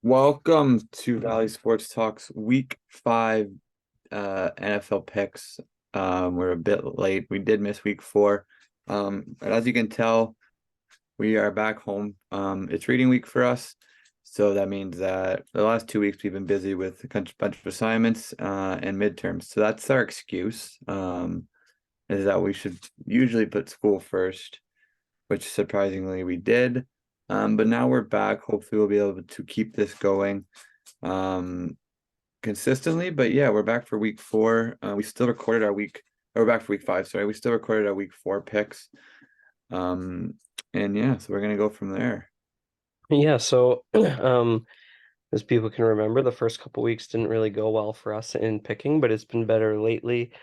Welcome to Valley Sports Talks Week 5 NFL picks. We're a bit late. We did miss week 4. But as you can tell, we are back home. It's reading week for us. So that means that the last 2 weeks we've been busy with a bunch of assignments and midterms. So that's our excuse, is that we should usually put school first, which surprisingly we did. But now we're back. Hopefully we'll be able to keep this going consistently. But yeah, we're back for week 4. We still recorded our we're back for week 5, sorry. We still recorded our week 4 picks. And yeah, so we're gonna go from there. Yeah, so as people can remember, the first couple weeks didn't really go well for us in picking, but it's been better lately.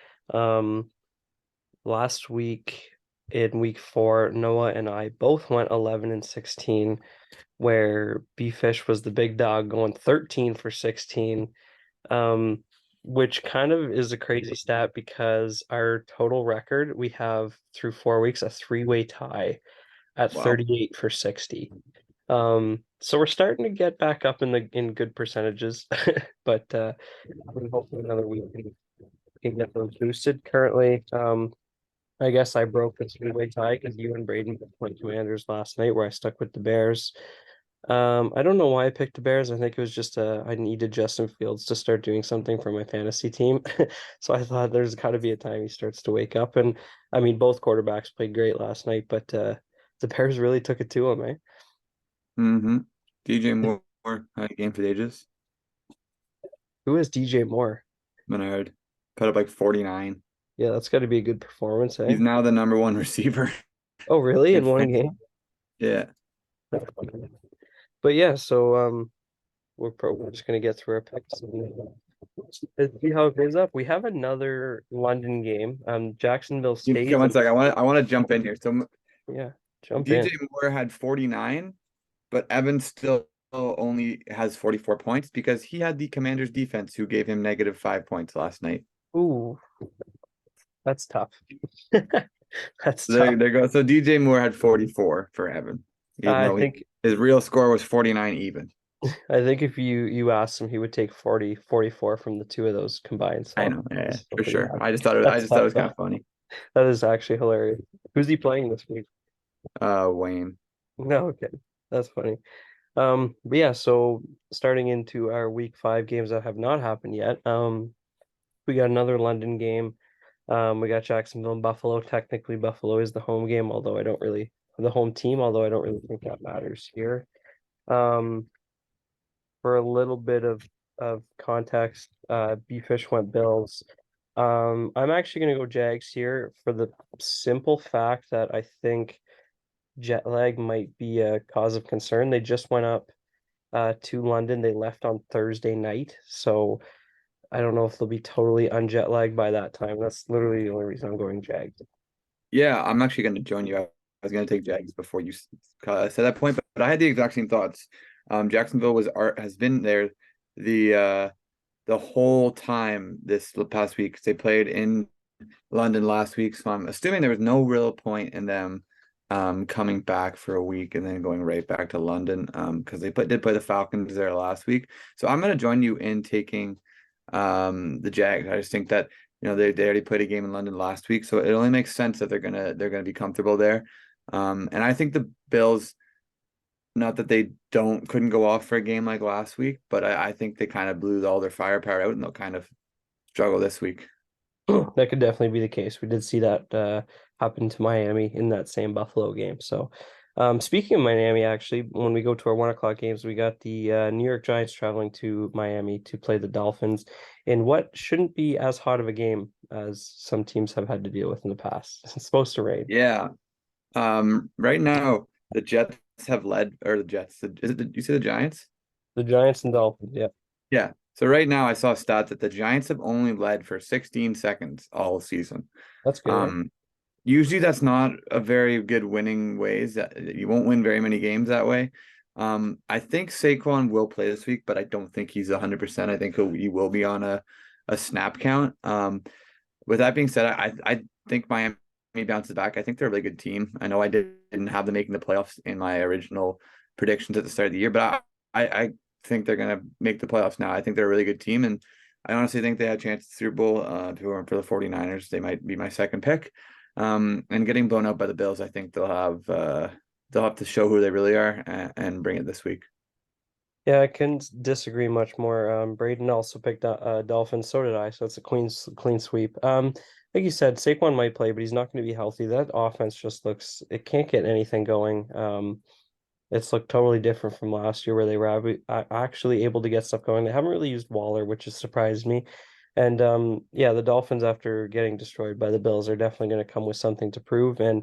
Last week in week 4, Noah and I both went 11 and 16, where B-Fish was the big dog going 13 for 16, which kind of is a crazy stat because our total record, we have through 4 weeks a three-way tie at Wow. 38 for 60. So we're starting to get back up in good percentages, but hopefully another week can get those boosted. Currently, I guess I broke the three-way tie because you and Braden both went to Anders last night, where I stuck with the Bears. I don't know why I picked the Bears. I think it was just I needed Justin Fields to start doing something for my fantasy team. So I thought there's got to be a time he starts to wake up. And I mean, both quarterbacks played great last night, but the Bears really took it to him, eh? Mm-hmm. DJ Moore had a game for the ages. Who is DJ Moore? Menard put up like 49. Yeah, that's got to be a good performance, eh? He's now the number 1 receiver Oh, really? in In one fantasy. game? Yeah. But yeah, so we're just gonna get through our picks and see how it goes up. We have another London game. Jacksonville Okay, stays one in. sec. I want to jump in here. So Yeah, jump DJ in. Moore had 49, but Evans still only has 44 points because he had the Commanders defense who gave him -5 points last night. Ooh, that's tough. That's So tough. there goes. So DJ Moore had 44 for Evan, even I though think his real score was 49 even. I think if you asked him, he would take 44 from the two of those combined. I So know, yeah, it's still for pretty sure. bad. I That's just thought it tough was kind though. of funny. That is actually hilarious. Who's he playing this week? Wayne. No, okay. That's funny. But yeah, so starting into our week 5 games that have not happened yet. We got another London game. We got Jacksonville and Buffalo. Technically, Buffalo is the home game, although I don't really the home team, although I don't really think that matters here. Um, for a little bit of context, B-Fish went Bills. I'm actually gonna go Jags here for the simple fact that I think jet lag might be a cause of concern. They just went up to London. They left on Thursday night, so I don't know if they'll be totally unjet lagged by that time. That's literally the only reason I'm going Jags. Yeah, I'm actually going to join you. I was going to take Jags before you said that point, but I had the exact same thoughts. Jacksonville has been there the the whole time this past week. They played in London last week, so I'm assuming there was no real point in them coming back for a week and then going right back to London because they did play the Falcons there last week. So I'm going to join you in taking the Jags. I just think that they already played a game in London last week, so it only makes sense that they're gonna be comfortable there. And I think the Bills, not that they couldn't go off for a game like last week, but I think they kind of blew all their firepower out and they'll kind of struggle this week. That could definitely be the case. We did see that happen to Miami in that same Buffalo game. So, speaking of Miami, actually, when we go to our 1 o'clock games, we got the New York Giants traveling to Miami to play the Dolphins in what shouldn't be as hot of a game as some teams have had to deal with in the past. It's supposed to rain. Yeah. Right now the Jets have led, or the Jets. You say the Giants? The Giants and Dolphins, yeah, Yeah. So right now I saw a stat that the Giants have only led for 16 seconds all season. that's good, eh? Um, Usually that's not a very good winning ways. That you won't win very many games that way. I think Saquon will play this week, but I don't think he's 100%. I think he will be on a snap count. With that being said, I think Miami bounces back. I think they're a really good team. I know I didn't have them making the playoffs in my original predictions at the start of the year, but I think they're gonna make the playoffs now. I think they're a really good team, and I honestly think they had a chance at the Super Bowl. If it weren't for the 49ers, they might be my second pick. And getting blown out by the Bills, I think they'll have to show who they really are and bring it this week. Yeah, I couldn't disagree much more. Braden also picked Dolphins, so did I. So it's a clean sweep. Like you said, Saquon might play, but he's not going to be healthy. That offense just looks it can't get anything going. It's looked totally different from last year where they were actually able to get stuff going. They haven't really used Waller, which has surprised me. And yeah, the Dolphins, after getting destroyed by the Bills, are definitely going to come with something to prove. And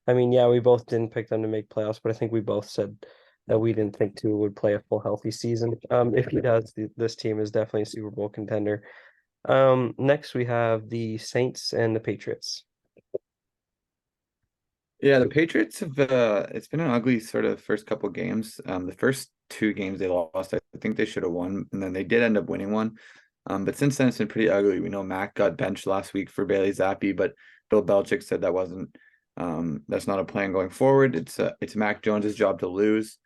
I mean, yeah, we both didn't pick them to make playoffs, but I think we both said that we didn't think Tua would play a full healthy season. If he does, this team is definitely a Super Bowl contender. Next we have the Saints and the Patriots. Yeah, the Patriots have it's been an ugly sort of first couple games. The first two games they lost, I think they should have won, and then they did end up winning one. But since then it's been pretty ugly. We know Mac got benched last week for Bailey Zappi, but Bill Belichick said that's not a plan going forward. It's Mac Jones's job to lose.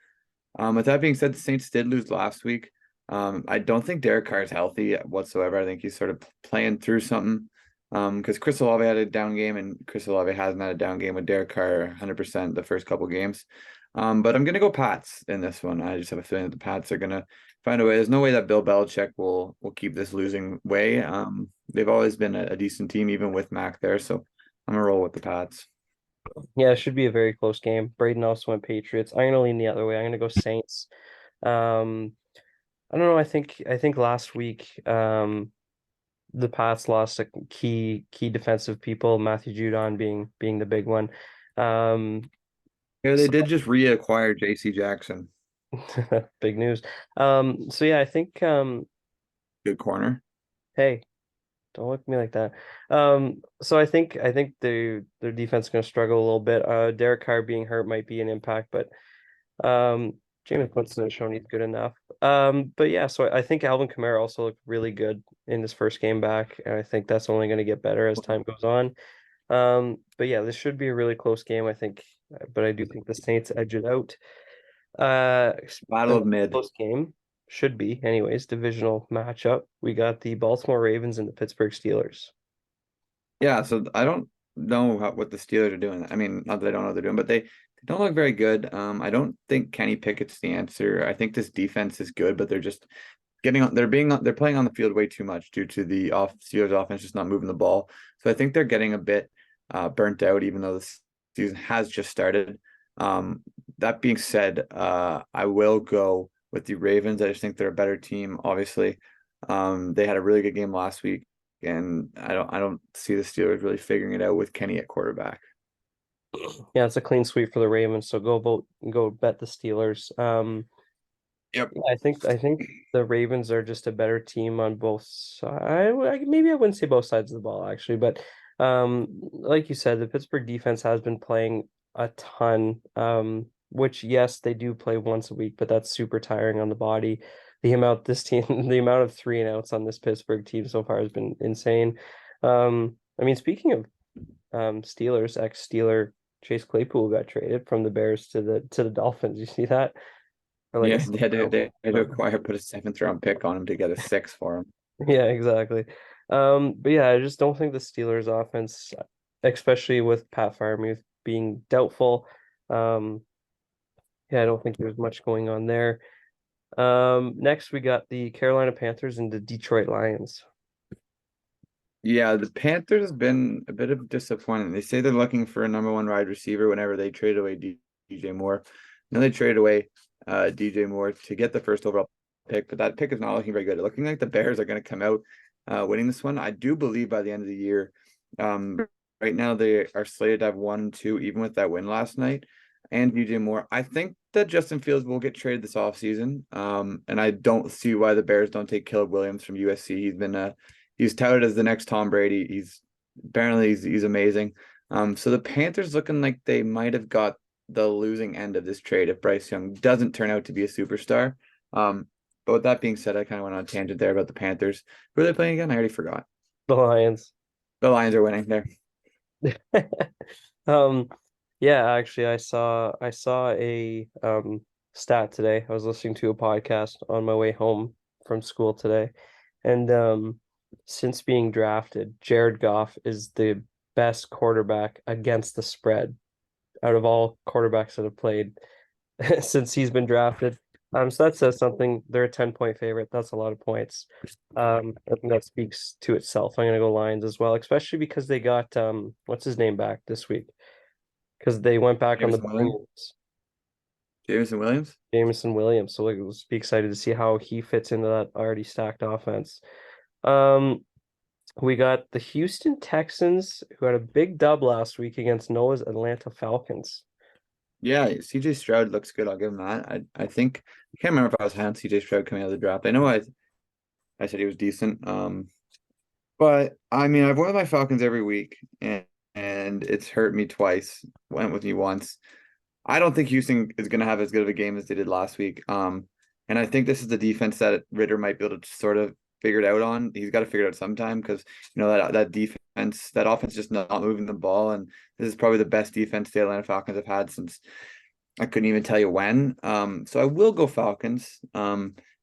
With that being said, the Saints did lose last week. I don't think Derek Carr is healthy whatsoever. I think he's sort of playing through something. Because Chris Olave had a down game, and Chris Olave hasn't had a down game with Derek Carr 100% the first couple games. But I'm gonna go Pats in this one. I just have a feeling that the Pats are gonna find a way. There's no way that Bill Belichick will keep this losing way. They've always been a decent team, even with Mac there. So I'm gonna roll with the Pats. Yeah, it should be a very close game. Braden also went Patriots. I'm gonna lean the other way. I'm gonna go Saints. Um, I don't know. I think last week, the Pats lost a key defensive people, Matthew Judon being the big one. Um, Yeah, they so did just reacquire J.C. Jackson. big news. So yeah, I think Good corner. hey, don't look at me like that. So I think their defense is gonna struggle a little bit. Derek Carr being hurt might be an impact, but Jameis Winston has shown he's good enough. But yeah, so I think Alvin Kamara also looked really good in his first game back, and I think that's only going to get better as time goes on. But yeah, this should be a really close game, I think. But I do think the Saints edge it out. Uh, Battle another of mid. close game should be, anyways, divisional matchup. We got the Baltimore Ravens and the Pittsburgh Steelers. Yeah, so I don't know what the Steelers are doing. I mean, not that I don't know what they're doing, but they don't look very good. I don't think Kenny Pickett's the answer. I think this defense is good, but they're just getting on. They're playing on the field way too much due to the Steelers offense just not moving the ball. So I think they're getting a bit burnt out, even though the season has just started. That being said, I will go with the Ravens. I just think they're a better team, obviously. They had a really good game last week, and I don't see the Steelers really figuring it out with Kenny at quarterback. Yeah, it's a clean sweep for the Ravens, so go bet the Steelers. Yep. Yeah, I think the Ravens are just a better team on both sides. Maybe I wouldn't say both sides of the ball actually, but like you said, the Pittsburgh defense has been playing a ton. Which yes, they do play once a week, but that's super tiring on the body. The amount this team, the amount of three and outs on this Pittsburgh team so far has been insane. I mean, speaking of Steelers, ex-Steeler Chase Claypool got traded from the Bears to the Dolphins. You see that? Or like a Yeah, second they had to round. acquire put a seventh round pick on him to get a six for him. Yeah, exactly. But yeah, I just don't think the Steelers offense, especially with Pat Freiermuth being doubtful, um, yeah, I don't think there's much going on there. Next we got the Carolina Panthers and the Detroit Lions. Yeah, the Panthers have been a bit of disappointment. They say they're looking for a number one wide receiver whenever they trade away DJ Moore. Now they traded away DJ Moore to get the first overall pick, but that pick is not looking very good. Looking like the Bears are going to come out winning this one. I do believe by the end of the year. Um, right now they are slated to have 1-2, even with that win last night. And DJ Moore. I think that Justin Fields will get traded this offseason. And I don't see why the Bears don't take Caleb Williams from USC. He's touted as the next Tom Brady. He's amazing. So the Panthers looking like they might have got the losing end of this trade if Bryce Young doesn't turn out to be a superstar. But with that being said, I kind of went on a tangent there about the Panthers. Who are they playing again? I already forgot. The Lions. The Lions are winning there. Um, yeah, actually, I saw a stat today. I was listening to a podcast on my way home from school today, and since being drafted, Jared Goff is the best quarterback against the spread out of all quarterbacks that have played since he's been drafted. So that says something. They're a 10-point favorite. That's a lot of points. I think that speaks to itself. I'm gonna go Lions as well, especially because they got what's his name back this week? Because they went back on the Jameson Williams. Bengals, Jameson Williams. Jameson Williams. So we'll be excited to see how he fits into that already stacked offense. Um, we got the Houston Texans, who had a big dub last week against Noah's Atlanta Falcons. Yeah, CJ Stroud looks good. I'll give him that. I think I can't remember if I was high on CJ Stroud coming out of the draft. I know I said he was decent. But I mean I've won with my Falcons every week and it's hurt me twice. Went with me once. I don't think Houston is gonna have as good of a game as they did last week. And I think this is the defense that Ritter might be able to sort of figure it out on. He's got to figure it out sometime because that defense, that offense just not moving the ball. And this is probably the best defense the Atlanta Falcons have had since I couldn't even tell you when. So I will go Falcons.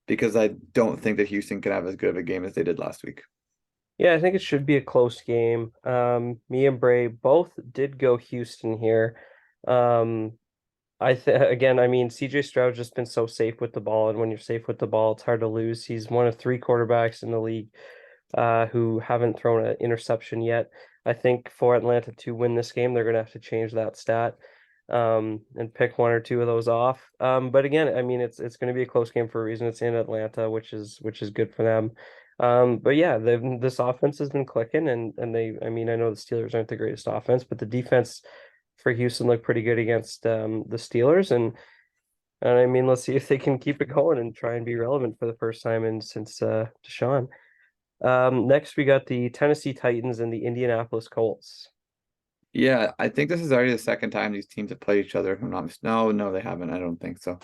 Because I don't think that Houston can have as good of a game as they did last week. Yeah, I think it should be a close game. Me and Bray both did go Houston here. Um, I th again, I mean, CJ Stroud's just been so safe with the ball, and when you're safe with the ball, it's hard to lose. He's one of three quarterbacks in the league who haven't thrown an interception yet. I think for Atlanta to win this game, they're gonna have to change that stat and pick one or two of those off. But again, I mean, it's going to be a close game for a reason. It's in Atlanta, which is good for them. But yeah, this offense has been clicking, and I mean, I know the Steelers aren't the greatest offense, but the defense for Houston looked pretty good against the Steelers, and I mean, let's see if they can keep it going and try and be relevant for the first time since Deshaun. Next, we got the Tennessee Titans and the Indianapolis Colts. Yeah, I think this is already the second time these teams have played each other. If I'm not no, no, they haven't. I don't think so.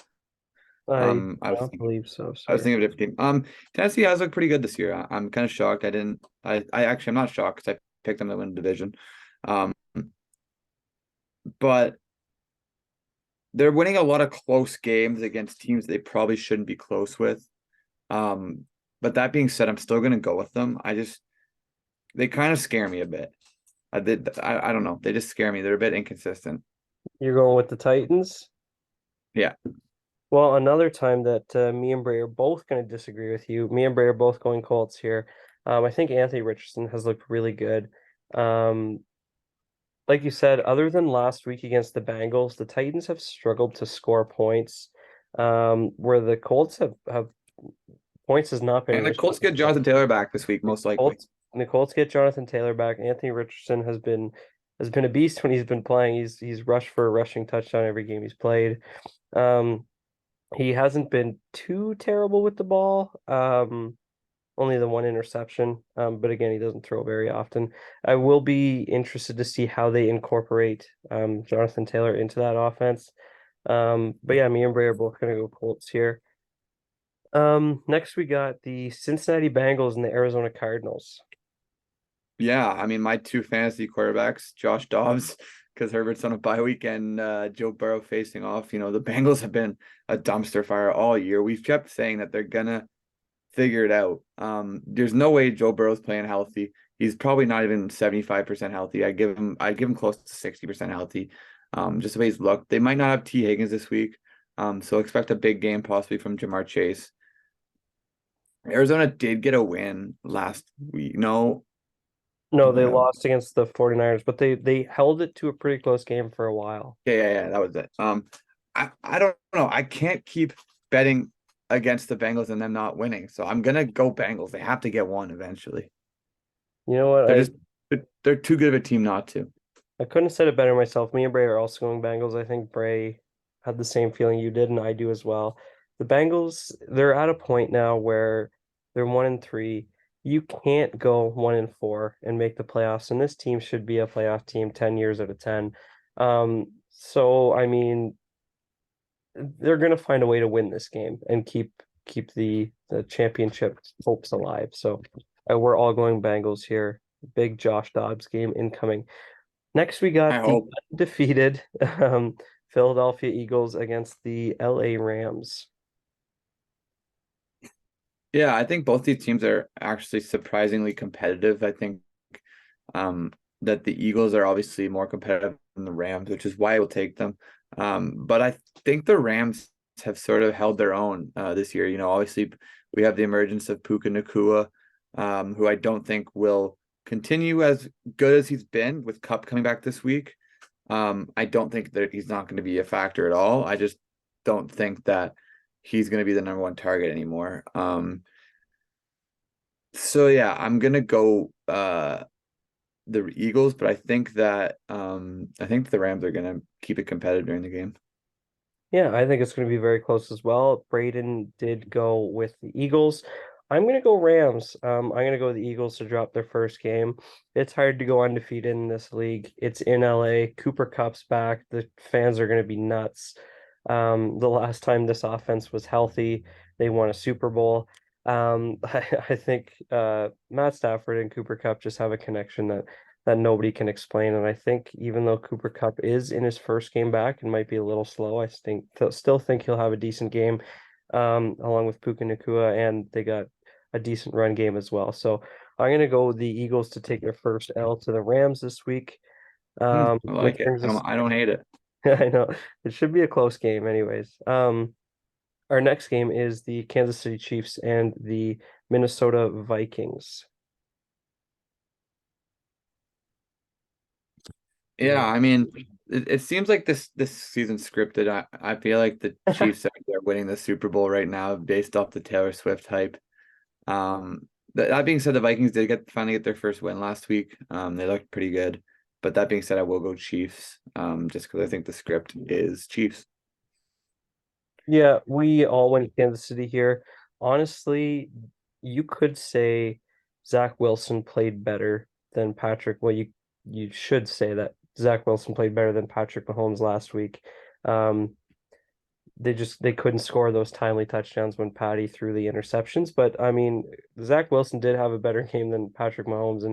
I I was don't thinking, believe so, I was sir. thinking of a different team. Tennessee has looked pretty good this year. I'm kind of shocked. I didn't. I actually I'm not shocked because I picked them to win the division. Um, but they're winning a lot of close games against teams they probably shouldn't be close with. Um, but that being said, I'm still gonna go with them. They kind of scare me a bit. I don't know. They just scare me. They're a bit inconsistent. You're going with the Titans? Yeah. Well, another time that me and Bray are both going to disagree with you. Me and Bray are both going Colts here. I think Anthony Richardson has looked really good. Um, like you said, other than last week against the Bengals, the Titans have struggled to score points. Where the Colts have points has not been And an the issue. Colts get Jonathan Taylor back this week, most likely. The Colts get Jonathan Taylor back. Anthony Richardson has been a beast when he's been playing. He's rushed for a rushing touchdown every game he's played. Um, he hasn't been too terrible with the ball. Only the one interception. But again, he doesn't throw very often. I will be interested to see how they incorporate Jonathan Taylor into that offense. But yeah, me and Bray are both gonna go Colts here. Next we got the Cincinnati Bengals and the Arizona Cardinals. Yeah, I mean, my two fantasy quarterbacks, Josh Dobbs, because Herbert's on a bye week, and Joe Burrow facing off. The Bengals have been a dumpster fire all year. We've kept saying that they're gonna figure it out. There's no way Joe Burrow's playing healthy. He's probably not even 75% healthy. I'd give him close to 60% healthy. Just the way he's looked. They might not have T. Higgins this week. So expect a big game possibly from Jamar Chase. Arizona did get a win last week. No, No, they no. lost against the 49ers, but they held it to a pretty close game for a while. Yeah, that was it. I don't know. I can't keep betting against the Bengals and them not winning. So I'm gonna go Bengals. They have to get one eventually. You know what? They're I just they're too good of a team not to. I couldn't have said it better myself. Me and Bray are also going Bengals. I think Bray had the same feeling you did, and I do as well. The Bengals, they're at a point now where they're 1-3. You can't go 1-4 and make the playoffs, and this team should be a playoff team 10 years out of 10. So I mean, they're gonna find a way to win this game and keep the championship hopes alive. So we're all going Bengals here. Big Josh Dobbs game incoming. Next, we I got the hope. undefeated Philadelphia Eagles against the LA Rams. Yeah, I think both these teams are actually surprisingly competitive. I think um, that the Eagles are obviously more competitive than the Rams, which is why I will take them. But I think the Rams have sort of held their own this year. Obviously we have the emergence of Puka Nacua, who I don't think will continue as good as he's been with Cup coming back this week. I don't think that he's not going to be a factor at all. I just don't think that he's going to be the number one target anymore. So yeah, I'm gonna go the Eagles, but I think the Rams are gonna keep it competitive during the game. Yeah, I think it's going to be very close as well. Braden did go with the Eagles. I'm going to go Rams. I'm going to go with the Eagles to drop their first game. It's hard to go undefeated in this league. It's in LA. Cooper Cup's back. The fans are going to be nuts. The last time this offense was healthy, they won a Super Bowl. I think Matt Stafford and Cooper Cup just have a connection that nobody can explain. And I think even though Cooper Cup is in his first game back and might be a little slow, I still think he'll have a decent game, along with Puka Nacua, and they got a decent run game as well. So I'm gonna go with the Eagles to take their first L to the Rams this week. I Which like it. brings us, I don't hate it. I know it should be a close game, anyways. Our next game is the Kansas City Chiefs and the Minnesota Vikings. Yeah, I mean, it seems like this season's scripted. I feel like the Chiefs are winning the Super Bowl right now based off the Taylor Swift hype. That being said, the Vikings did finally get their first win last week. They looked pretty good. But that being said, I will go Chiefs. Just because I think the script is Chiefs. Yeah, we all went Kansas City here. Honestly, you could say Zach Wilson played better than Patrick. Well, you should say that Zach Wilson played better than Patrick Mahomes last week. Um, they couldn't score those timely touchdowns when Patty threw the interceptions. But I mean, Zach Wilson did have a better game than Patrick Mahomes,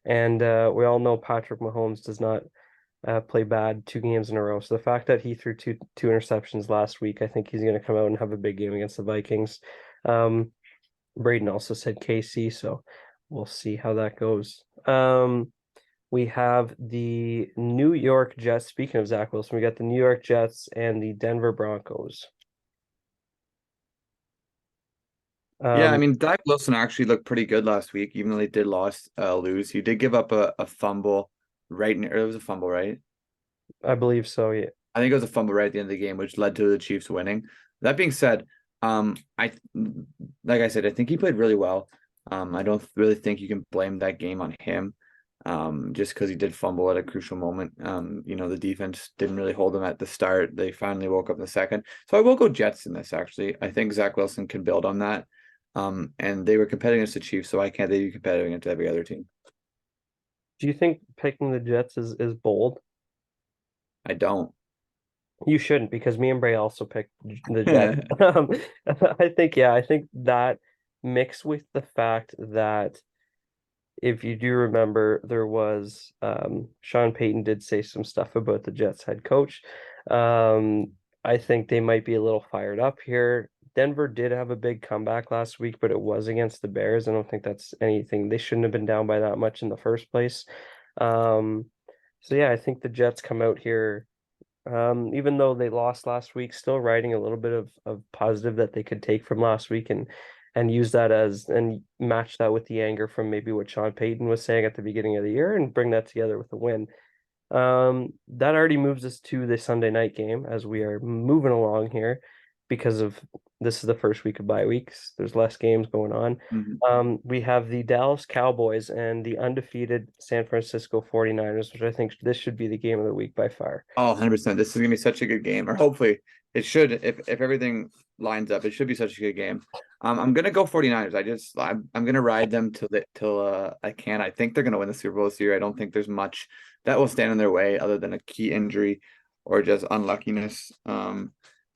and we all know Patrick Mahomes does not play bad 2 games in a row. So the fact that he threw two interceptions last week, I think he's going to come out and have a big game against the Vikings. Um, Braden also said KC, so we'll see how that goes. We have the New York Jets. Speaking of Zach Wilson, we got the New York Jets and the Denver Broncos. Yeah, I Um, mean, Dak Wilson actually looked pretty good last week, even though they did lose. He did give up a fumble right near, it was a fumble, right? I believe so. Yeah, I think it was a fumble right at the end of the game, which led to the Chiefs winning. That being said, I like I said, I think he played really well. I don't really think you can blame that game on him. Just because he did fumble at a crucial moment. The defense didn't really hold him at the start. They finally woke up in the second. So I will go Jets in this actually. I think Zach Wilson can build on that. And they were competitive against the Chiefs, so why can't they be competitive against every other team? do you think picking the Jets is bold? I don't. You shouldn't, because me and Bray also picked the Jets. I think that mixed with the fact that if you do remember, there was Sean Payton did say some stuff about the Jets head coach. Um, I think they might be a little fired up here. Denver did have a big comeback last week, but it was against the Bears. I don't think that's anything. They shouldn't have been down by that much in the first place. Um, so yeah, I think the Jets come out here, even though they lost last week, still riding a little bit of positive that they could take from last week and use that as and match that with the anger from maybe what Sean Payton was saying at the beginning of the year and bring that together with a win. That already moves us to the Sunday night game as we are moving along here because of this is the first week of bye weeks. There's less games going on. Mhm. We have the Dallas Cowboys and the undefeated San Francisco 49ers, which I think this should be the game of the week by far. Oh, 100%. This is gonna be such a good game, or hopefully it should. If everything lines up, it should be such a good game. I'm gonna go 49ers. I'm gonna ride them till I can. I think they're gonna win the Super Bowl this year. I don't think there's much that will stand in their way other than a key injury or just unluckiness.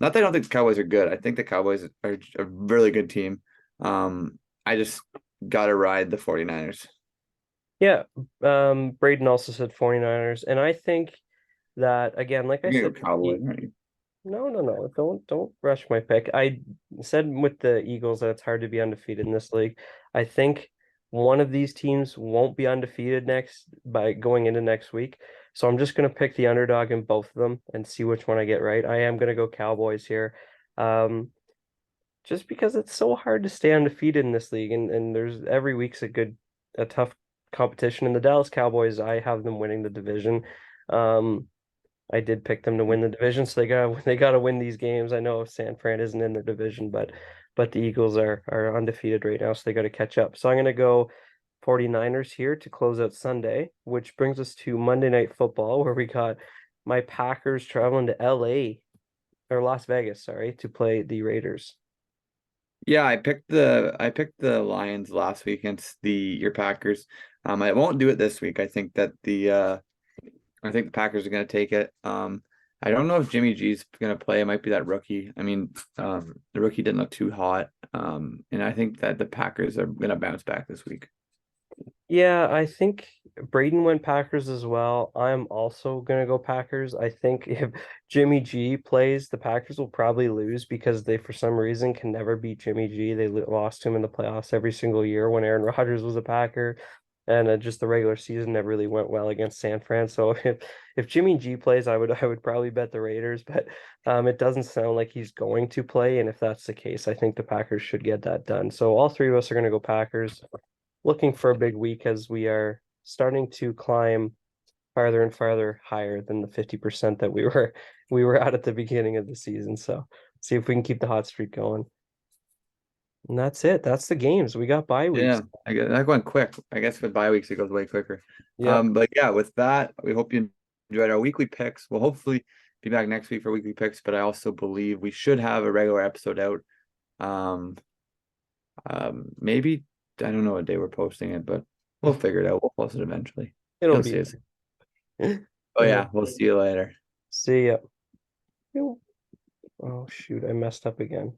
Not that I don't think the Cowboys are good. I think the Cowboys are a really good team. I just gotta ride the 49ers. Yeah, Braden also said 49ers, and I think that again, like I You're gonna said, go Cowboys, aren't you? no, no, no. Don't rush my pick. I said with the Eagles that it's hard to be undefeated in this league. I think one of these teams won't be undefeated next by going into next week. So I'm just gonna pick the underdog in both of them and see which one I get right. I am gonna go Cowboys here. Um, just because it's so hard to stay undefeated in this league and there's every week's a tough competition. And the Dallas Cowboys, I have them winning the division. Um, I did pick them to win the division, so they gotta win these games. I know San Fran isn't in their division, but the Eagles are undefeated right now, so they gotta catch up. So I'm gonna go 49ers here to close out Sunday, which brings us to Monday Night Football, where we got my Packers traveling to LA or Las Vegas, sorry, to play the Raiders. Yeah, I picked the Lions last week against the your Packers. I won't do it this week. I think the Packers are gonna take it. I don't know if Jimmy G's gonna play. It might be that rookie. I mean, the rookie didn't look too hot. And I think that the Packers are gonna bounce back this week. Yeah, I think Braden went Packers as well. I'm also gonna go Packers. I think if Jimmy G plays, the Packers will probably lose because they, for some reason, can never beat Jimmy G. They lost him in the playoffs every single year when Aaron Rodgers was a Packer, and just the regular season never really went well against San Fran. So if Jimmy G plays, I would probably bet the Raiders, but it doesn't sound like he's going to play. And if that's the case, I think the Packers should get that done. So all three of us are gonna go Packers, looking for a big week as we are starting to climb farther and farther higher than the 50% that we were at the beginning of the season. So see if we can keep the hot streak going. And that's it. That's the games. We got bye weeks. Yeah, I guess that went quick. I guess with bye weeks it goes way quicker. Yep. But yeah, with that, we hope you enjoyed our weekly picks. We'll hopefully be back next week for weekly picks, but I also believe we should have a regular episode out. Um, maybe I don't know what day we're posting it, but we'll figure it out. We'll post it eventually. It'll You'll be see us. Oh it'll yeah, we'll see you later. see ya. Oh shoot, I messed up again.